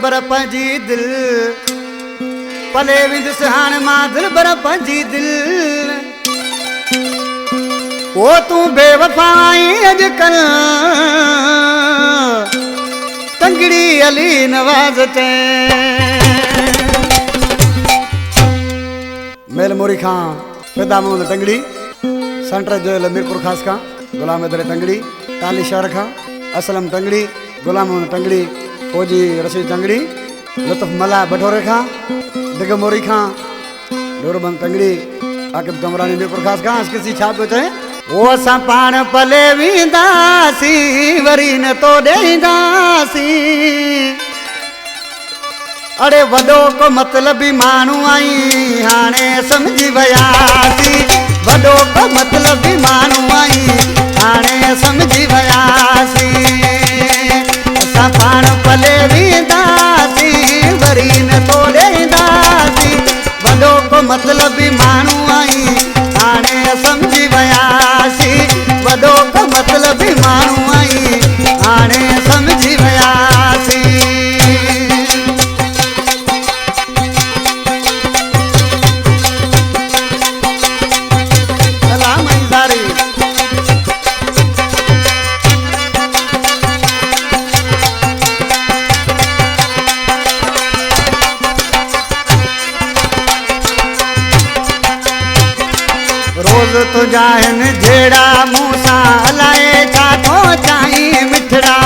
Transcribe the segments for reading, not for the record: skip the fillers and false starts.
बर पंहिंजी दिल पले विंदुस हाणे मां दिल बर पंहिंजी दिल ओ तूं बेवफा आई अॼुकल्ह तंगड़ी अली नवाज़ ते मेल मोरी खां फिदा मोहम्मद तंगड़ी सेंटर जोयल मीरपुर खास खां गुलाम हैदर तंगड़ी ताली शहर खां असलम तंगड़ी गुलाम मोहम्मद तंगड़ी फौजी रशीद तंगड़ी लुत्फ मला बठोरे खां दिग मोरी खां डोरबंद तंगड़ी आकिब कमरानी मीरपुर खास खां किसी छा पियो चए ओ असां पाण पले वेंदासीं वरी न तो ॾेंदासीं अड़े वॾो को मतलबी माण्हू आई हाणे समझी वियासीं वॾो को मतलबी माण्हू आई हाणे समझी वियासीं असां पाण पले वेंदासीं वरी न तो ॾेंदासीं वॾो को मतलबी माण्हू आई हाणे समझी वियासीं वॾो को मतलबी माण्हू आई हाणे समझी वियासीं रोज़ तुझा आहिनि जहिड़ा मूं सां हलाए छा थो चाहीं मिठड़ा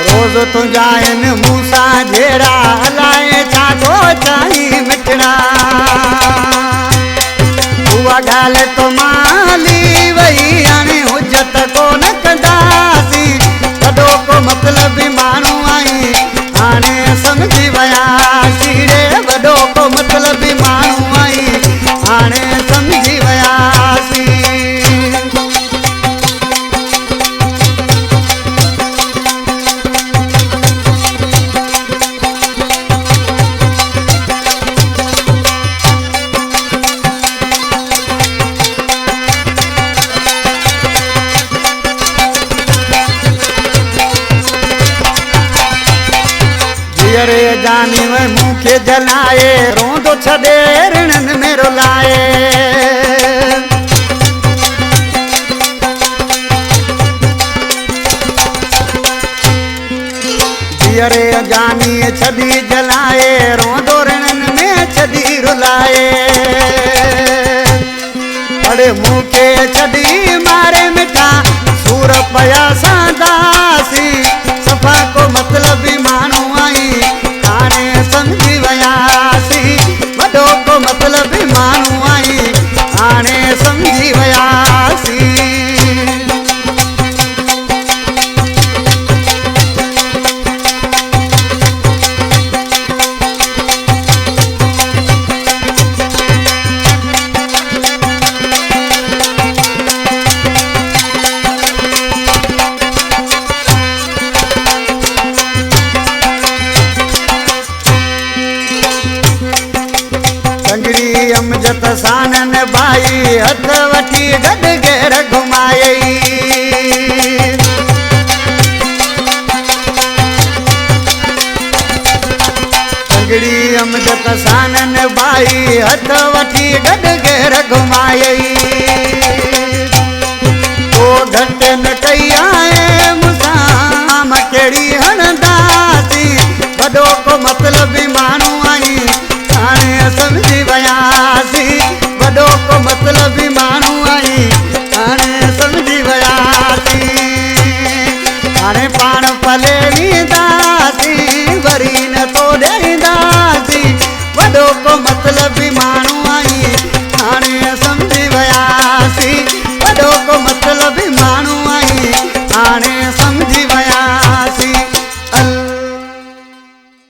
रोज़ तुझा आहिनि मूं सां जहिड़ा हलाए छा थो चाहीं मिठड़ा उहा ॻाल्हि तो माली वई हाणे हुजत कोन कंदासीं वॾो को मतलबी माण्हू आई हाणे समझी वियासीं रे वॾो को मतलबी माण्हू आई हाणे समझी वियासीं अरे जानी में मुँह के जलाए रोंदो छॾे ऋणन में रुलाए अरे जानी छदी जलाए रोंदो ऋणन में छदी रुलाए अरे मुँह के छदी मारे मिठा सूर पया सांदासी सफ़ा को मतलबी माण्हू आई हाणे समझी वियासीं वॾो को मतलबी माण्हू आई हाणे समझी वियासीं अमजद सानन भाई हथ वठी गॾ घेर घुमायई तंगड़ी अमजद सानन भाई हथ वठी गॾ घेर घुमायई तो घट न कई आहे मूंसां मां कहिड़ी हणंदासीं वॾो को मतलबी माण्हू आई हाणे समझी वियासीं वॾो को मतलबी माण्हू आई हाणे समझी वियासीं हाणे पाण पले वेंदासीं वरी न तो ॾेंदासीं वॾो को मतलबी माण्हू आई हाणे समझी वियासीं वॾो को मतलबी माण्हू आई हाणे